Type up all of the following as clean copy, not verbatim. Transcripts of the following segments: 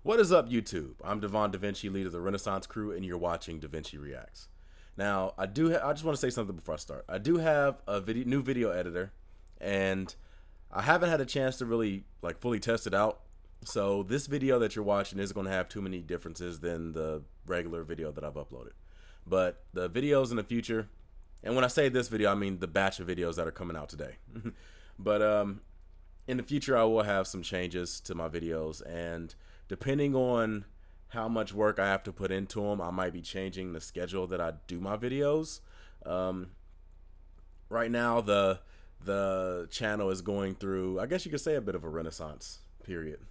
What is up, YouTube? I'm DaVinci, leader of the Renaissance crew, and you're watching DaVinci Reacts. Now, I just want to say something before I start. I do have a new video editor, and I haven't had a chance to really fully test it out. So this video that you're watching is going to have too many differences than the regular video that I've uploaded. But the videos in the future, and when I say this video, I mean the batch of videos that are coming out today. But in the future, I will have some changes to my videos, and depending on how much work I have to put into them, I might be changing the schedule that I do my videos. Right now, the channel is going through, I guess you could say, a bit of a renaissance period.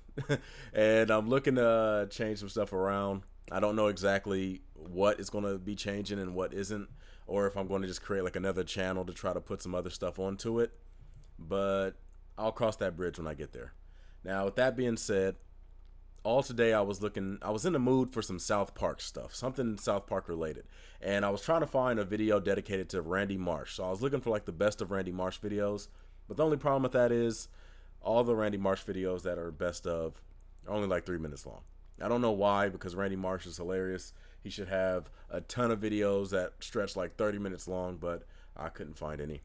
And I'm looking to change some stuff around. I don't know exactly what is going to be changing and what isn't, or if I'm going to just create another channel to try to put some other stuff onto it. But I'll cross that bridge when I get there. Now, with that being said, all today I was in the mood for some South Park stuff, something South Park related. And I was trying to find a video dedicated to Randy Marsh. So I was looking for the best of Randy Marsh videos. But the only problem with that is all the Randy Marsh videos that are best of are only 3 minutes long. I don't know why, because Randy Marsh is hilarious. He should have a ton of videos that stretch 30 minutes long, but I couldn't find any.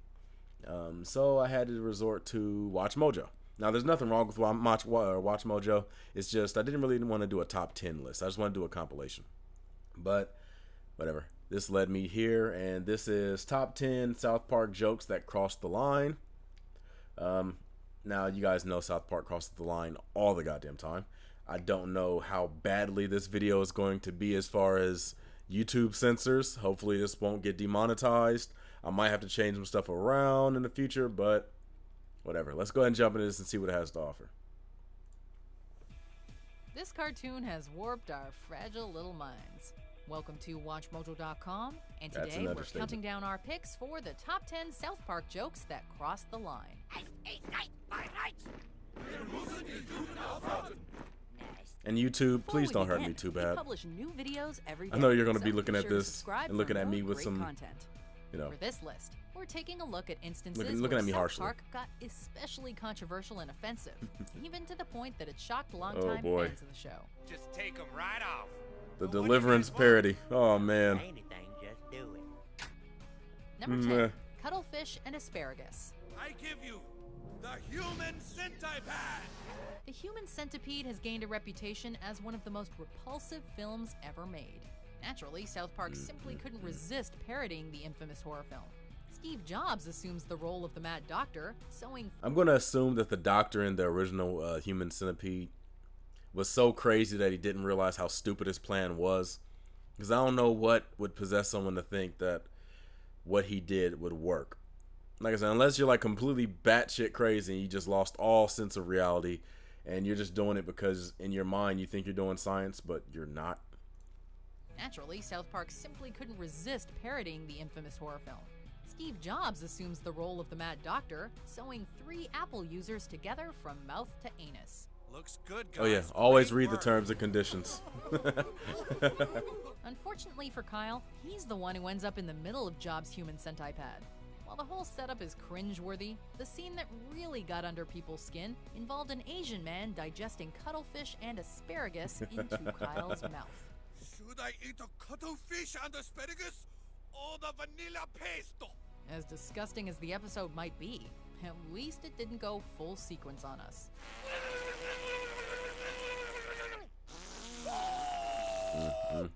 So I had to resort to WatchMojo. Now, there's nothing wrong with WatchMojo. It's just I didn't really want to do a top 10 list. I just want to do a compilation. But whatever. This led me here, and this is top 10 South Park jokes that crossed the line. Now, you guys know South Park crosses the line all the goddamn time. I don't know how badly this video is going to be as far as YouTube censors. Hopefully this won't get demonetized. I might have to change some stuff around in the future, but whatever. Let's go ahead and jump into this and see what it has to offer. This cartoon has warped our fragile little minds. Welcome to WatchMojo.com, and today we're counting down our picks for the top 10 South Park jokes that crossed the line. And YouTube, please don't hurt me too bad. We publish new videos every day, I know you're going to be so looking at this and looking at me with some content. For this list, we're taking a look at instances looking at me where harshly. South Park got especially controversial and offensive, even to the point that it shocked longtime fans of the show. Just take them right off. The Deliverance parody. Oh, man. Anything, just do it. Number 10, Cuttlefish and Asparagus. I give you the human centipede. The Human Centipede has gained a reputation as one of the most repulsive films ever made. Naturally, South Park simply couldn't resist parodying the infamous horror film. Steve Jobs assumes the role of the Mad Doctor, sewing... I'm going to assume that the Doctor in the original Human Centipede was so crazy that he didn't realize how stupid his plan was. Because I don't know what would possess someone to think that what he did would work. Like I said, unless you're completely batshit crazy and you just lost all sense of reality and you're just doing it because in your mind you think you're doing science, but you're not. Naturally, South Park simply couldn't resist parodying the infamous horror film. Steve Jobs assumes the role of the Mad Doctor, sewing 3 Apple users together from mouth to anus. Looks good, guys. Oh yeah, always read the terms and conditions. Unfortunately for Kyle, he's the one who ends up in the middle of Jobs' human centipede. While the whole setup is cringeworthy, the scene that really got under people's skin involved an Asian man digesting cuttlefish and asparagus into Kyle's mouth. Should I eat a cuttlefish and asparagus or the vanilla pesto? As disgusting as the episode might be, at least it didn't go full sequence on us.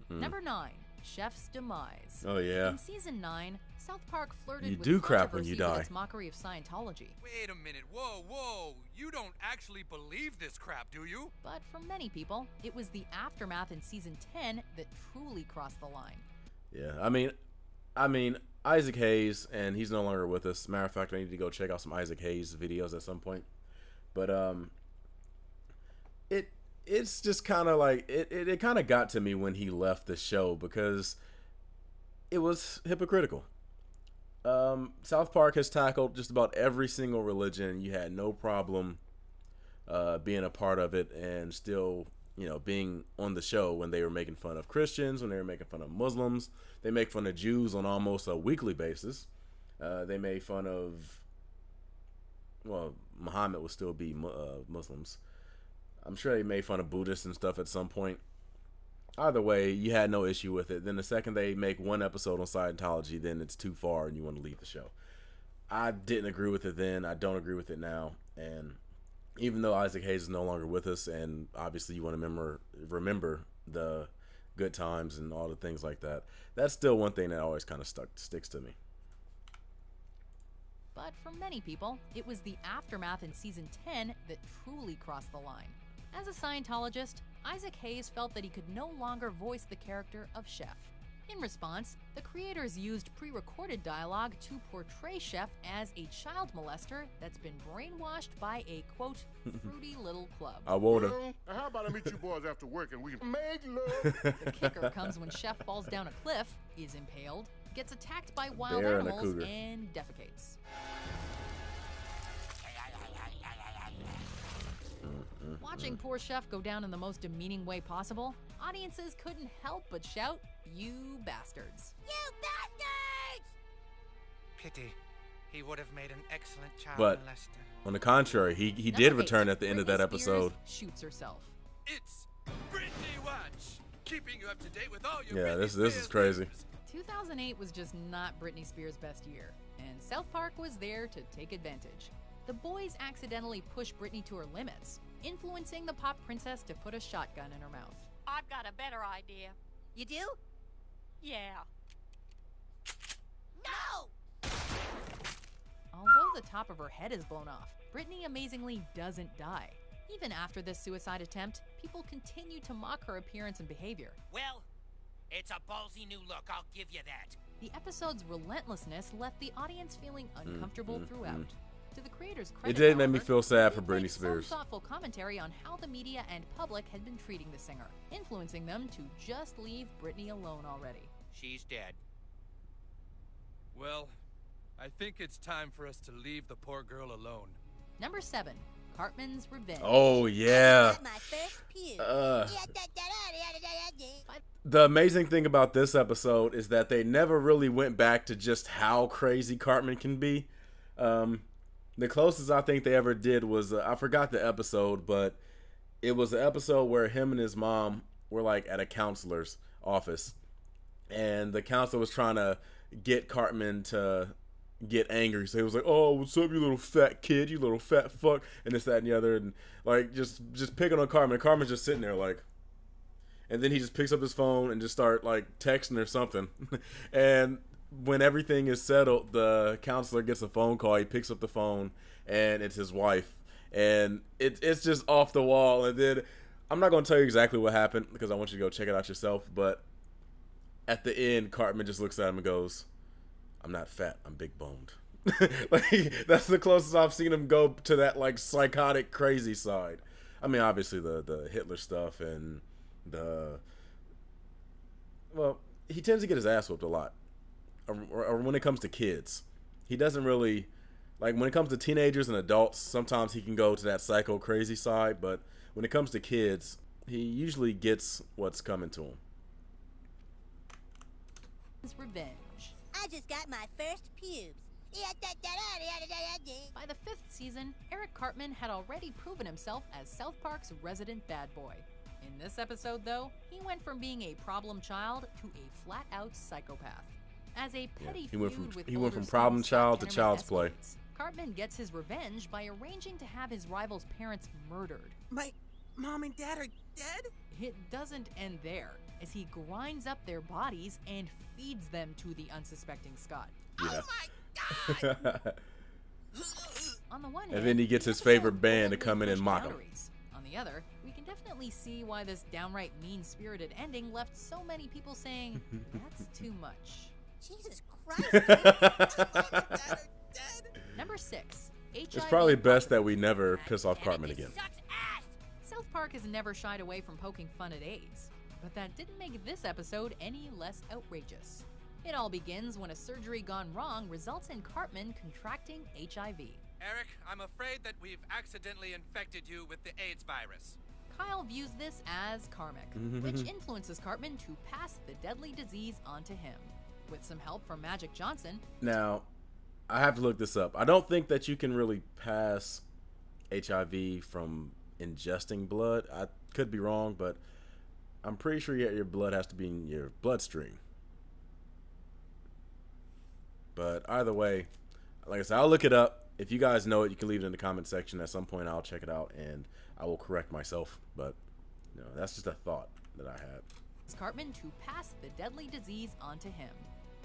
Number 9, Chef's Demise. Oh yeah. In season 9, South Park flirted You with do crap when you controversy with die. its mockery of Scientology. Wait a minute. Whoa. You don't actually believe this crap, do you? But for many people, it was the aftermath in season 10 that truly crossed the line. Yeah, I mean, Isaac Hayes, and he's no longer with us. Matter of fact, I need to go check out some Isaac Hayes videos at some point. But it's just kind of it kind of got to me when he left the show because it was hypocritical. South Park has tackled just about every single religion. You had no problem being a part of it and still, being on the show when they were making fun of Christians, when they were making fun of Muslims. They make fun of Jews on almost a weekly basis. They made fun of, well, Muhammad would still be Muslims. I'm sure they made fun of Buddhists and stuff at some point. Either way, you had no issue with it. Then the second they make one episode on Scientology, then it's too far and you want to leave the show. I didn't agree with it then. I don't agree with it now. And even though Isaac Hayes is no longer with us, and obviously you want to remember the good times and all the things like that, that's still one thing that always kind of sticks to me. But for many people, it was the aftermath in season 10 that truly crossed the line. As a Scientologist, Isaac Hayes felt that he could no longer voice the character of Chef. In response, the creators used pre-recorded dialogue to portray Chef as a child molester that's been brainwashed by a, quote, fruity little club. I would have. Well, how about I meet you boys after work and we can make love? The kicker comes when Chef falls down a cliff, is impaled, gets attacked by wild Bear and a animals, cougar. and defecates. Watching poor Chef go down in the most demeaning way possible, audiences couldn't help but shout, "You bastards!" You bastards! Pity. He would have made an excellent child But molester. on the contrary, he Number did 8, return at the end of that Britney episode. Spears shoots herself. It's Britney Watch, keeping you up to date with all your Yeah, Britney this is Spears crazy. news. 2008 was just not Britney Spears' best year, and South Park was there to take advantage. The boys accidentally push Britney to her limits, influencing the pop princess to put a shotgun in her mouth. I've got a better idea. You do? Yeah. No! Although the top of her head is blown off, Britney amazingly doesn't die. Even after this suicide attempt, people continue to mock her appearance and behavior. Well, it's a ballsy new look, I'll give you that. The episode's relentlessness left the audience feeling uncomfortable throughout. To the creators' credit, did make me however, feel sad they for played Britney some Spears. thoughtful commentary on how the media and public had been treating the singer, influencing them to just leave Britney alone already. She's dead. Well, I think it's time for us to leave the poor girl alone. Number 7, Cartman's Revenge. Oh yeah. My first pew. The amazing thing about this episode is that they never really went back to just how crazy Cartman can be. The closest I think they ever did was, I forgot the episode, but it was an episode where him and his mom were like at a counselor's office. And the counselor was trying to get Cartman to get angry. So he was like, "Oh, what's up, you little fat kid, you little fat fuck," and this, that, and the other. And like just picking on Cartman. And Cartman's just sitting there like, and then he just picks up his phone and just start like texting or something. And when everything is settled, the counselor gets a phone call. He picks up the phone and it's his wife. And it's just off the wall. And then I'm not going to tell you exactly what happened because I want you to go check it out yourself. But at the end, Cartman just looks at him and goes, "I'm not fat, I'm big boned." Like, that's the closest I've seen him go to that like psychotic, crazy side. I mean, obviously the Hitler stuff and well, he tends to get his ass whooped a lot. Or when it comes to kids, he doesn't really, like, when it comes to teenagers and adults, sometimes he can go to that psycho crazy side, but when it comes to kids, he usually gets what's coming to him. Revenge. I just got my first pubes. By the 5th season, Eric Cartman had already proven himself as South Park's resident bad boy. In this episode, though, he went from being a problem child to a flat-out psychopath. As a petty he went feud from- with he went older from problem son child Scott to Tenorman child's play. escalates, Cartman gets his revenge by arranging to have his rival's parents murdered. My mom and dad are dead? It doesn't end there, as he grinds up their bodies and feeds them to the unsuspecting Scott. Yeah. On the one And hand, then he gets the his favorite episode band to boldly come in and pushed mock him. boundaries. On the other, we can definitely see why this downright mean-spirited ending left so many people saying, "That's too much." Jesus Christ. Number 6, HIV. It's probably best that we Cartman. never piss off Cartman This again. sucks ass. South Park has never shied away from poking fun at AIDS, but that didn't make this episode any less outrageous. It all begins when a surgery gone wrong results in Cartman contracting HIV. Eric, I'm afraid that we've accidentally infected you with the AIDS virus. Kyle views this as karmic, which influences Cartman to pass the deadly disease onto him. With some help from Magic Johnson, Now, I have to look this up. I don't think that you can really pass HIV from ingesting blood. I could be wrong, but I'm pretty sure your blood has to be in your bloodstream. But either way, like I said, I'll look it up. If you guys know it, you can leave it in the comment section. At some point, I'll check it out and I will correct myself. But that's just a thought that I had. Cartman to pass the deadly disease onto him.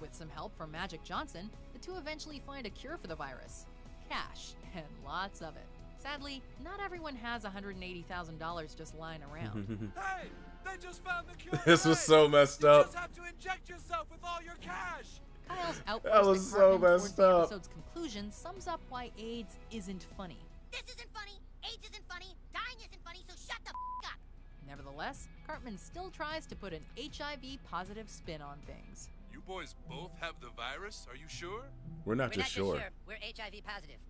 With some help from Magic Johnson, the two eventually find a cure for the virus. Cash, and lots of it. Sadly, not everyone has $180,000 just lying around. Hey, they just found the cure. This was so messed You up. just have to inject yourself with all your cash. Kyle's That outburst was at so Cartman towards messed the up. episode's conclusion sums up why AIDS isn't funny. This isn't funny, AIDS isn't funny, dying isn't funny, so shut the f*** up. Nevertheless, Cartman still tries to put an HIV-positive spin on things. You boys both have the virus? Are you sure? We're not just sure. We're HIV positive.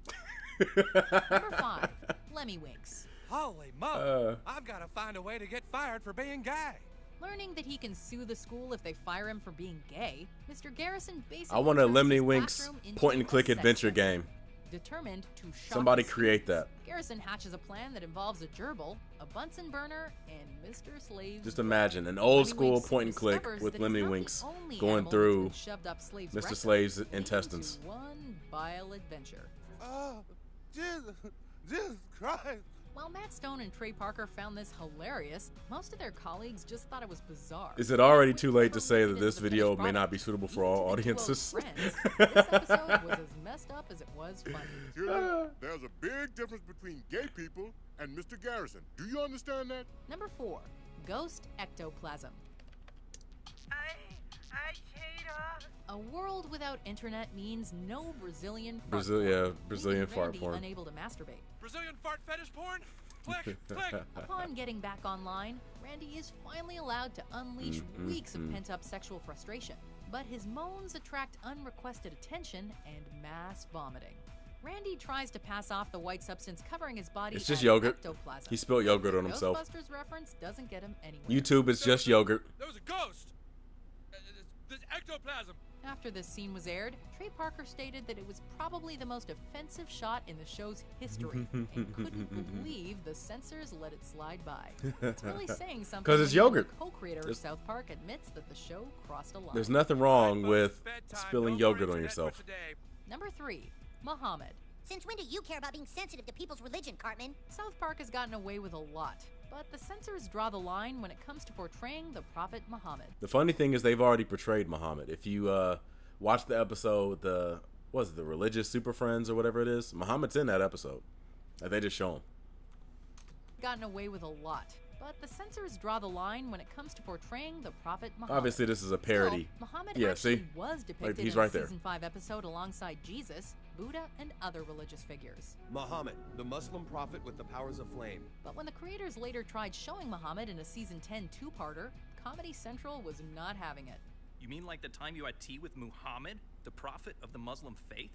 Number 5, Lemmy Winks. Holy mo! I've got to find a way to get fired for being gay. Learning that he can sue the school if they fire him for being gay, Mr. Garrison basically I want a turns Lemmy his Winks classroom into point-and-click a sex adventure center. game. Determined to shock Somebody his create students, that. Garrison hatches a plan that involves a gerbil, a Bunsen burner, and Mr. Slave's Just blood. imagine an old Lemmy school Winks point-and-click discovers with that he's Lemmy not the Winks only going animal that's through been shoved up Slave's Mr. rectum, Slave's leading to intestines. One vile adventure. Oh, Jesus Christ. While Matt Stone and Trey Parker found this hilarious, most of their colleagues just thought it was bizarre. Is it already When too we late to say that into this the video finished may not product, be suitable for even all to the duo's audiences? friends, this episode was as messed up as it was funny. Julie, there's a big difference between gay people and Mr. Garrison. Do you understand that? Number 4, Ghost Ectoplasm. I hate her. A world without internet means no Brazilian fart Brazilian leaving fart Randy porn. unable to masturbate. Brazilian fart fetish porn? Click, click. Upon getting back online, Randy is finally allowed to unleash weeks of pent-up sexual frustration. But his moans attract unrequested attention and mass vomiting. Randy tries to pass off the white substance covering his body It's just as yogurt. ectoplasm. He spilled yogurt on The himself. Ghostbusters reference doesn't get him anywhere. YouTube is just yogurt. There was a ghost. This ectoplasm. After this scene was aired, Trey Parker stated that it was probably the most offensive shot in the show's history and couldn't believe the censors let it slide by. It's really saying something 'Cause it's when even yogurt. the co-creator of South Park admits that the show crossed a line. There's nothing wrong Right, with bedtime. spilling No yogurt more on internet yourself. for today. Number 3, Muhammad. Since when do you care about being sensitive to people's religion, Cartman? South Park has gotten away with a lot, but the censors draw the line when it comes to portraying the Prophet Muhammad. The funny thing is they've already portrayed Muhammad. If you watch the episode, the Religious Super Friends or whatever it is, Muhammad's in that episode. Like, they just show him. Gotten away with a lot, but the censors draw the line when it comes to portraying the Prophet Muhammad. Obviously, this is a parody. Still, Muhammad Yeah, actually see? was depicted he's in right a there. season 5 episode alongside Jesus, Buddha, and other religious figures. Muhammad, the Muslim prophet with the powers of flame. But when the creators later tried showing Muhammad in a season 10 two-parter, Comedy Central was not having it. You mean like the time you had tea with Muhammad, the prophet of the Muslim faith?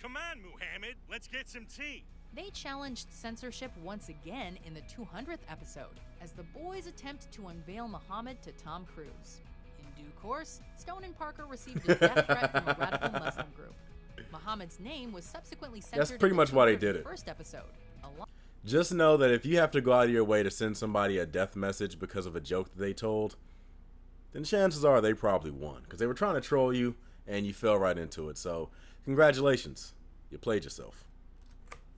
Come on, Muhammad, let's get some tea. They challenged censorship once again in the 200th episode, as the boys attempt to unveil Muhammad to Tom Cruise. In due course, Stone and Parker received a death threat from a radical Muslim group. Muhammad's name was subsequently censored. That's pretty in the much why they did it. First episode. Just know that if you have to go out of your way to send somebody a death message because of a joke that they told, then chances are they probably won. Because they were trying to troll you, and you fell right into it. So, congratulations. You played yourself.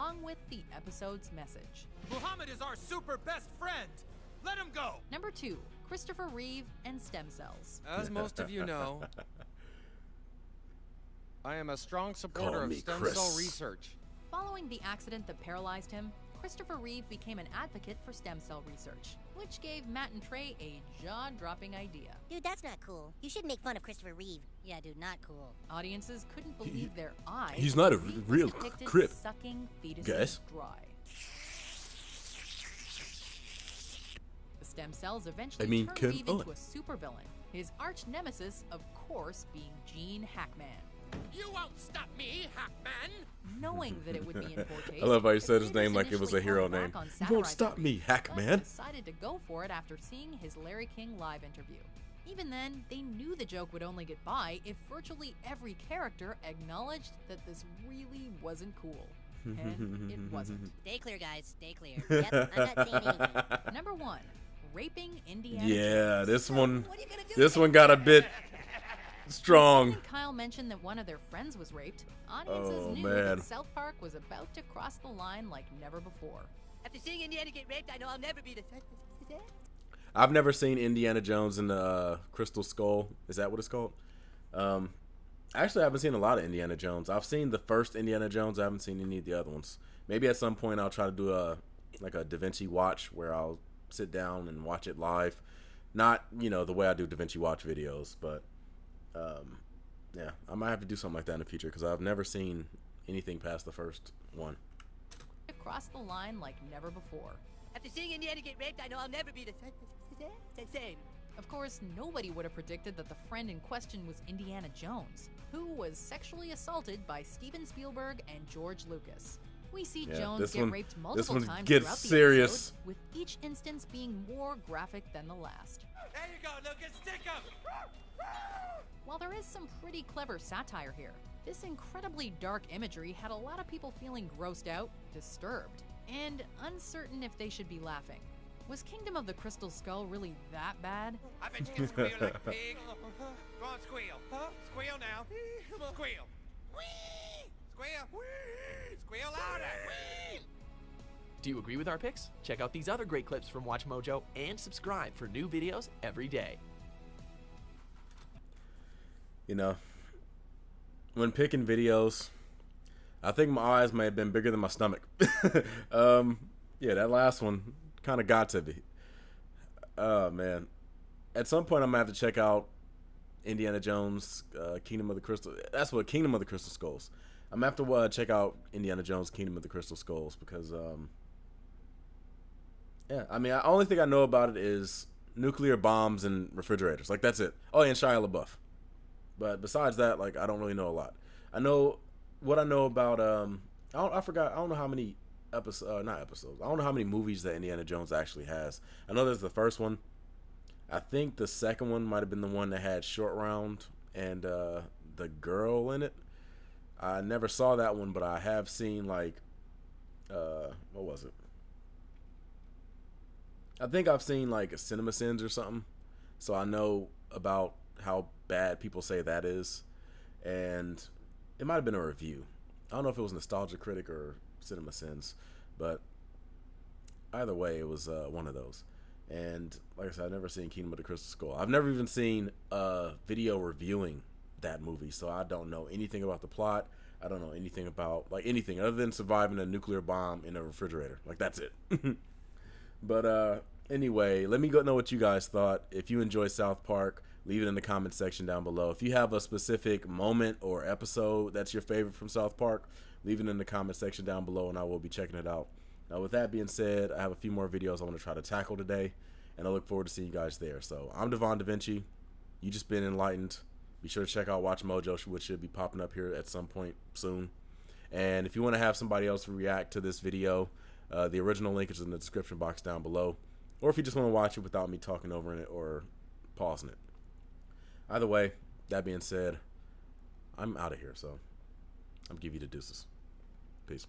Along with the episode's message. Muhammad is our super best friend. Let him go. Number 2, Christopher Reeve and stem cells. As most of you know, I am a strong supporter Call of me stem Chris. cell research. Following the accident that paralyzed him, Christopher Reeve became an advocate for stem cell research, which gave Matt and Trey a jaw-dropping idea. Dude, that's not cool. You shouldn't make fun of Christopher Reeve. Yeah, dude, not cool. Audiences couldn't believe their eyes. He's not a when Reeve real was depicted crip. sucking fetuses Guys? dry. The stem cells eventually turned Reeve into a supervillain. His arch nemesis, of course, being Gene Hackman. You won't stop me, Hackman! Knowing that it would be in poor taste, I love how he the said his creators name like it was a initially hero held name. back on You won't satirizing stop me, Reeve, Hackman. but decided to go for it after seeing his Larry King live interview. Even then, they knew the joke would only get by if virtually every character acknowledged that this really wasn't cool. and it wasn't. Stay clear, guys. Stay clear. Yep, I'm not saying anything. Number 1, raping Indiana Yeah, Jones. this one got a bit strong. When Kyle mentioned that one of their friends was raped, audiences knew man. that South Park was about to cross the line like never before. After seeing Indiana get raped, I know I'll never be the... I've never seen Indiana Jones and the Crystal Skull. Is that what it's called? Actually, I haven't seen a lot of Indiana Jones. I've seen the first Indiana Jones. I haven't seen any of the other ones. Maybe at some point I'll try to do a DaVinci watch where I'll sit down and watch it live. Not, the way I do DaVinci watch videos, but yeah, I might have to do something like that in the future because I've never seen anything past the first one. Cross the line like never before. After seeing Indiana get raped, I know I'll never be the same. Of course, nobody would have predicted that the friend in question was Indiana Jones, who was sexually assaulted by Steven Spielberg and George Lucas. We see Jones get raped multiple times throughout the serious. episode, with each instance being more graphic than the last. There you go, Lucas. Stick 'em. While there is some pretty clever satire here, this incredibly dark imagery had a lot of people feeling grossed out, disturbed, and uncertain if they should be laughing. Was Kingdom of the Crystal Skull really that bad? I bet you can squeal like a pig. Go on, squeal. Squeal now. Squeal. Squeal. Squeal louder. Do you agree with our picks? Check out these other great clips from WatchMojo and subscribe for new videos every day. When picking videos, I think my eyes may have been bigger than my stomach. Yeah, that last one kind of got to me. Oh, man. At some point, I'm going to have to check out Indiana Jones, Kingdom of the Crystal. That's what, Kingdom of the Crystal Skulls. I'm going to have to check out Indiana Jones, Kingdom of the Crystal Skulls because, yeah, I mean, the only thing I know about it is nuclear bombs and refrigerators. Like, that's it. Oh, and Shia LaBeouf. But besides that, like, I don't really know a lot. I know what I know about, I forgot, I don't know how many not episodes. I don't know how many movies that Indiana Jones actually has. I know there's the first one. I think the second one might have been the one that had Short Round and the girl in it. I never saw that one, but I have seen, like, what was it? I think I've seen, like, a Cinema Sins or something. So I know about how bad people say that is. And it might have been a review. I don't know if it was Nostalgia Critic or Cinema Sins, but either way, it was one of those. And like I said, I've never seen Kingdom of the Crystal Skull. I've never even seen a video reviewing that movie, so I don't know anything about the plot. I don't know anything about, like, anything other than surviving a nuclear bomb in a refrigerator. Like, that's it. But anyway, let me know what you guys thought. If you enjoy South Park, leave it in the comment section down below. If you have a specific moment or episode that's your favorite from South Park, leave it in the comment section down below, and I will be checking it out. Now, with that being said, I have a few more videos I want to try to tackle today, and I look forward to seeing you guys there. So, I'm DaVinci. You just been enlightened. Be sure to check out WatchMojo, which should be popping up here at some point soon. And if you want to have somebody else react to this video, the original link is in the description box down below. Or if you just want to watch it without me talking over it or pausing it. Either way, that being said, I'm out of here, so I'm giving you the deuces. Peace.